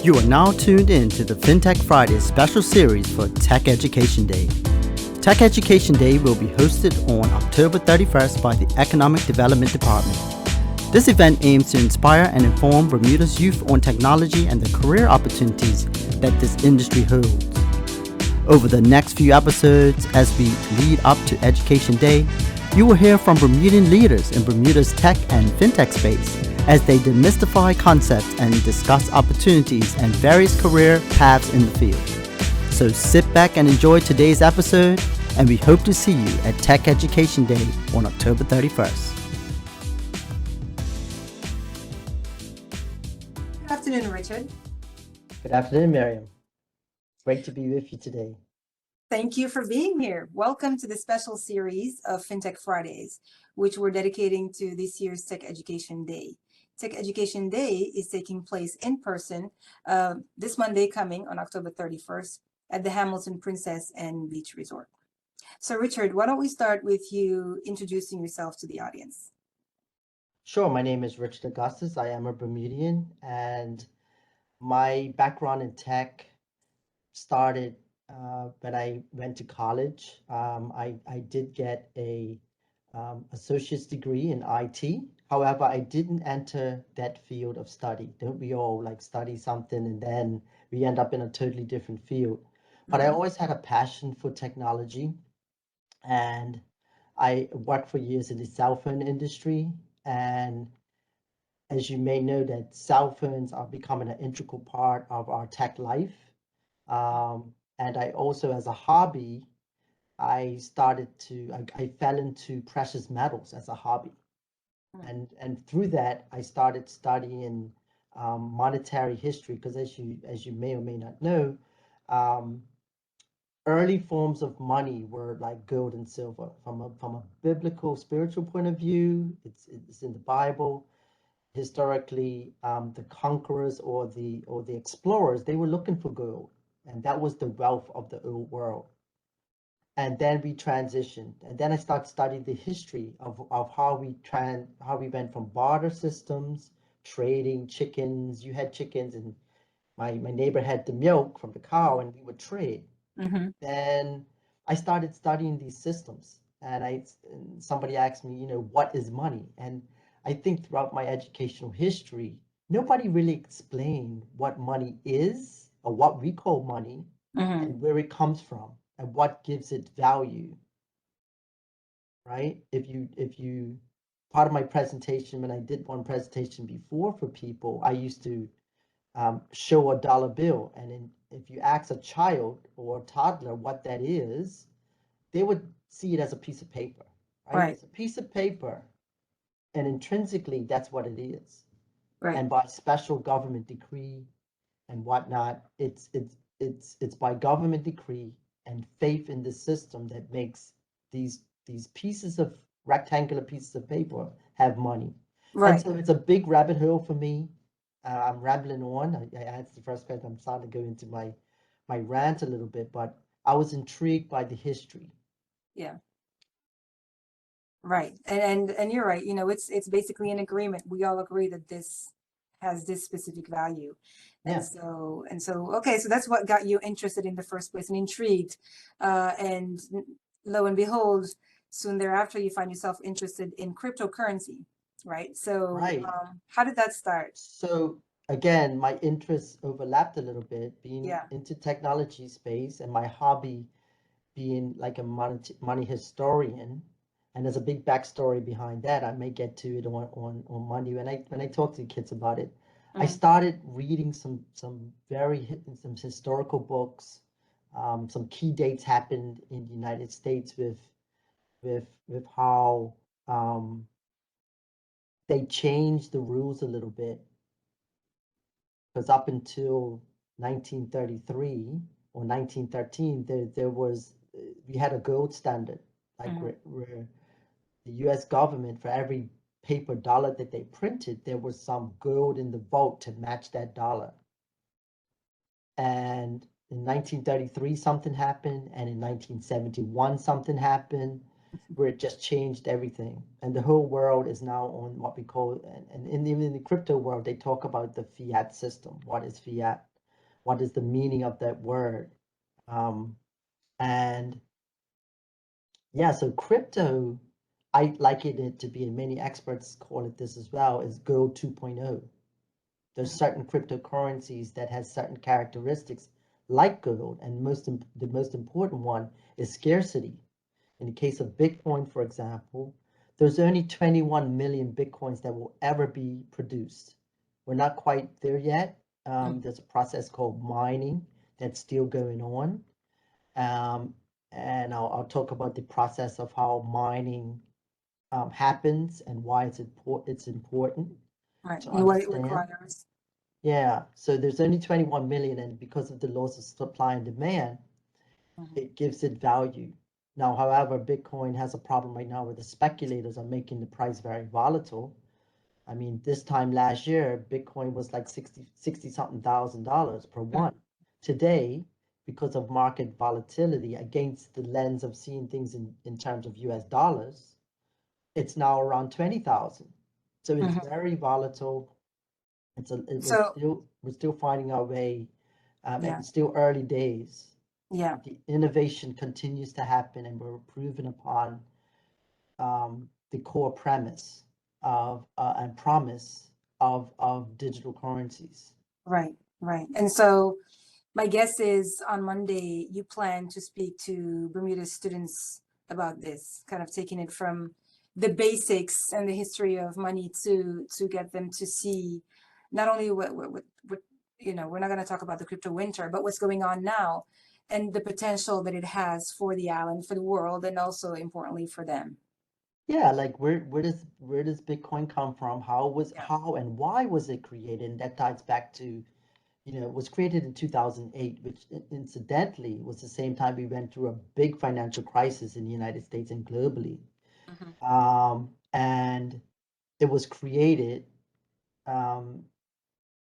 You are now tuned in to the FinTech Fridays special series for Tech Education Day. Tech Education Day will be hosted on October 31st by the Economic Development Department. This event aims to inspire and inform Bermuda's youth on technology and the career opportunities that this industry holds. Over the next few episodes, as we lead up to Education Day, you will hear from Bermudian leaders in Bermuda's tech and fintech space as they demystify concepts and discuss opportunities and various career paths in the field. So sit back and enjoy today's episode, and we hope to see you at Tech Education Day on October 31st. Good afternoon, Richard. Good afternoon, Miriam. Great to be with you today. Thank you for being here. Welcome to the special series of FinTech Fridays, which we're dedicating to this year's Tech Education Day. Tech Education Day is taking place in person this Monday coming on October 31st at the Hamilton Princess and Beach Resort. So Richard, why don't we start with you introducing yourself to the audience? Sure, my name is Richard Augustus. I am a Bermudian, and my background in tech started when I went to college. I did get a associate's degree in IT. However, I didn't enter that field of study. Don't we all like study something and then we end up in a totally different field? But I always had a passion for technology, and I worked for years in the cell phone industry. And as you may know, that cell phones are becoming an integral part of our tech life. And I also, as a hobby, I fell into precious metals as a hobby. And through that, I started studying monetary history, because as you may or may not know, early forms of money were like gold and silver. From a biblical, spiritual point of view, it's in the Bible. Historically, the conquerors or the explorers, they were looking for gold, and that was the wealth of the old world. And then we transitioned, and then I started studying the history of how we went from barter systems, trading chickens. You had chickens, and my neighbor had the milk from the cow, and we would trade. Then I started studying these systems, and somebody asked me, what is money? And I think throughout my educational history, nobody really explained what money is, or what we call money, and where it comes from, and what gives it value, right? If you part of my presentation, when I did one presentation before for people, I used to show a dollar bill, and if you ask a child or a toddler what that is, they would see it as a piece of paper, right? It's a piece of paper, and intrinsically that's what it is. And by special government decree and whatnot, it's by government decree and faith in the system that makes these rectangular pieces of paper have money. And so it's a big rabbit hole for me. I'm rambling on. I answered the first question. I'm starting to go into my rant a little bit, but I was intrigued by the history. Yeah. Right. And you're right. It's basically an agreement. We all agree that this has this specific value. And so, okay, so that's what got you interested in the first place and intrigued. And lo and behold, soon thereafter, you find yourself interested in cryptocurrency, right? So how did that start? So again, my interests overlapped a little bit, being into technology space and my hobby being like a money historian. And there's a big backstory behind that. I may get to it on Monday when I talk to kids about it. I started reading some historical books. Some key dates happened in the United States with how they changed the rules a little bit, because up until 1933 or 1913, we had a gold standard, like where the U.S. government, for every paper dollar that they printed, there was some gold in the vault to match that dollar. And in 1933, something happened, and in 1971, something happened, where it just changed everything. And the whole world is now on what we call, and even in the crypto world, they talk about the fiat system. What is fiat? what is the meaning of that word. And yeah, so crypto, I liken it to be, and many experts call it this as well, is gold 2.0. There's certain cryptocurrencies that has certain characteristics like gold, and the most important one is scarcity. In the case of Bitcoin, for example, there's only 21 million Bitcoins that will ever be produced. We're not quite there yet. There's a process called mining that's still going on. Um, and I'll talk about the process of how mining happens and why it's important Right. to And what it understand. requires. Yeah, so there's only 21 million, and because of the laws of supply and demand, it gives it value. Now, however, Bitcoin has a problem right now where the speculators are making the price very volatile. I mean, this time last year, Bitcoin was like 60 something $1,000 per one. Today, because of market volatility against the lens of seeing things in terms of US dollars, it's now around 20,000. So it's very volatile. So, We're still finding our way, and yeah, it's still early days. yeah, The innovation continues to happen, and we're improving upon the core premise of and promise of digital currencies. right, right. And so my guess is on Monday, you plan to speak to Bermuda students about this, kind of taking it from the basics and the history of money to get them to see not only what you know, we're not going to talk about the crypto winter, but what's going on now and the potential that it has for the island, for the world, and also importantly for them. Yeah, like where does Bitcoin come from? Yeah. How and why was it created? And that ties back to, it was created in 2008, which incidentally was the same time we went through a big financial crisis in the United States and globally. And it was created um,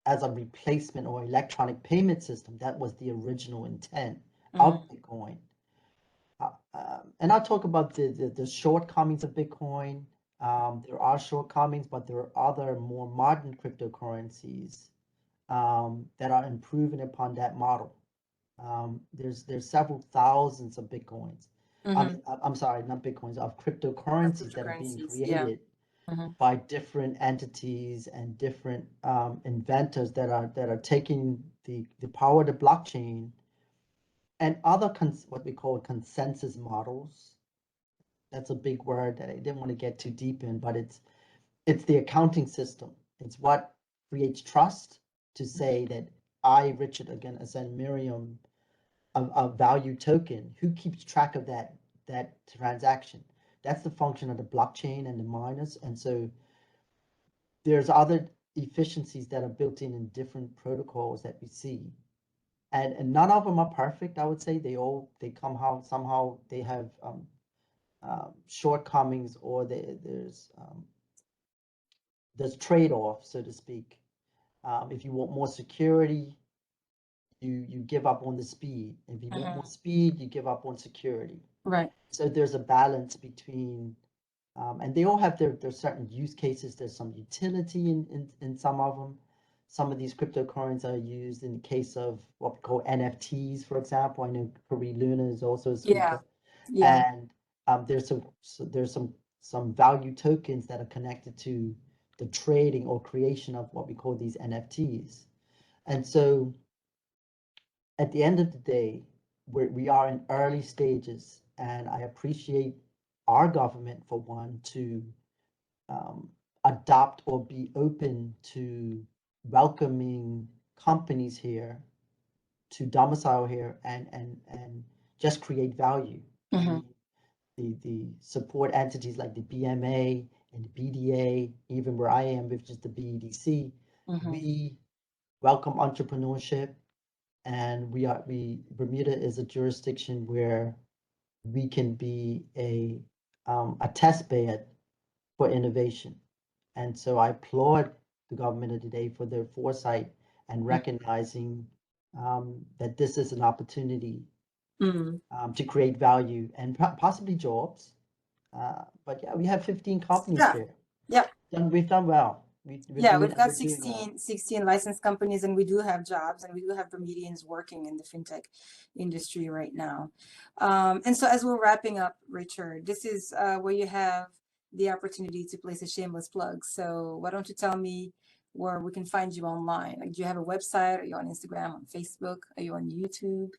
as a replacement or electronic payment system. That was the original intent of Bitcoin. And I'll talk about the shortcomings of Bitcoin. There are shortcomings, but there are other more modern cryptocurrencies that are improving upon that model. There's several thousands of Bitcoins. I'm sorry, not Bitcoins, of Of cryptocurrencies that are being cryptocurrencies. Yeah. created by different entities and different inventors that are taking the power of the blockchain and other what we call consensus models. That's a big word that I didn't want to get too deep in, but it's the accounting system. It's what creates trust to say that I, Richard, again, assign Miriam a value token. Who keeps track of that transaction? That's the function of the blockchain and the miners. And so there's other efficiencies that are built in different protocols that we see. And none of them are perfect, I would say. They come how somehow they have shortcomings, or there's trade-off, so to speak. If you want more security, you give up on the speed. If you want more speed, you give up on security. Right. So there's a balance between, and they all have their certain use cases. There's some utility in some of them. Some of these cryptocurrencies are used in the case of what we call NFTs, for example. I know Kari Luna is also a Yeah. speaker, Yeah. and there's some value tokens that are connected to the trading or creation of what we call these NFTs. And so at the end of the day, we are in early stages, and I appreciate our government, for one, to adopt or be open to welcoming companies here to domicile here and just create value. I mean, the support entities like the BMA and the BDA, even where I am, which is the BEDC, we welcome entrepreneurship, and Bermuda is a jurisdiction where we can be a test bed for innovation. And so I applaud the government of today for their foresight and recognizing that this is an opportunity to create value and possibly jobs. But yeah, we have 15 companies Yeah. here. Yeah. We've done well. Yeah, we've got we're doing well. 16 licensed companies, and we do have jobs, and we do have Bermudians working in the fintech industry right now. And so as we're wrapping up, Richard, this is where you have the opportunity to place a shameless plug. So why don't you tell me where we can find you online? Like, do you have a website? Are you on Instagram, on Facebook? Are you on YouTube?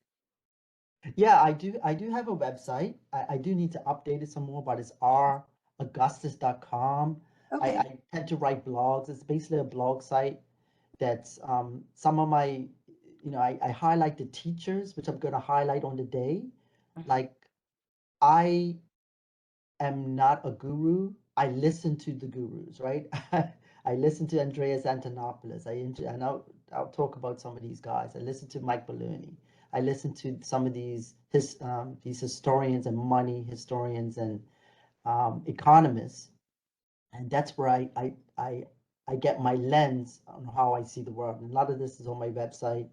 Yeah, I do have a website. I do need to update it some more, but it's raugustus.com. Okay. I tend to write blogs. It's basically a blog site that's some of my, I highlight the teachers, which I'm going to highlight on the day. Mhm. Like, I am not a guru. I listen to the gurus, right? I listen to Andreas Antonopoulos. And I'll talk about some of these guys. I listen to Mike Ballooney. I listen to some of these historians and money historians and economists, and that's where I get my lens on how I see the world. And a lot of this is on my website.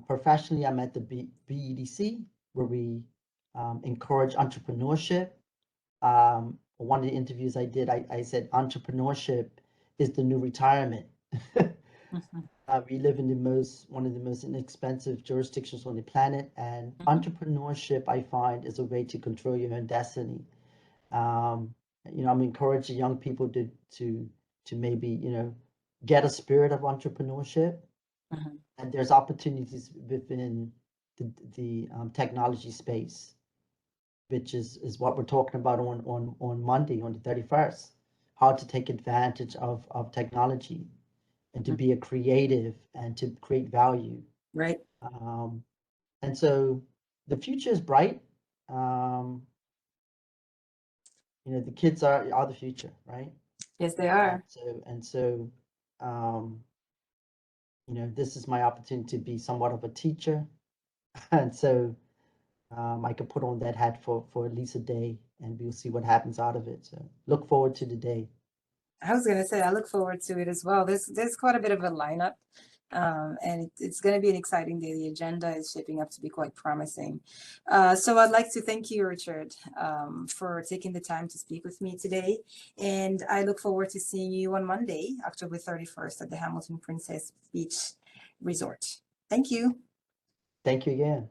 Professionally, I'm at the BEDC, where we encourage entrepreneurship. One of the interviews I did, I said entrepreneurship is the new retirement. Mhm. We live in one of the most inexpensive jurisdictions on the planet, and Mhm. entrepreneurship, I find, is a way to control your own destiny. Um, I'm encouraging young people to maybe, get a spirit of entrepreneurship, Mhm. and there's opportunities within the technology space, which is what we're talking about on Monday, on the 31st, how to take advantage of technology and to Mhm. be a creative and to create value. Right. Um, and so the future is bright. Um, the kids are the future, right? Yes, they And are. so, um, this is my opportunity to be somewhat of a teacher, and so I could put on that hat for at least a day, and we'll see what happens out of it. So look forward to the day. I was gonna say I look forward to it as well. There's quite a bit of a lineup, and it's going to be an exciting day. The agenda is shaping up to be quite promising. So I'd like to thank you, Richard, for taking the time to speak with me today, and I look forward to seeing you on Monday, October 31st, at the Hamilton Princess Beach Resort. Thank you. Thank you again.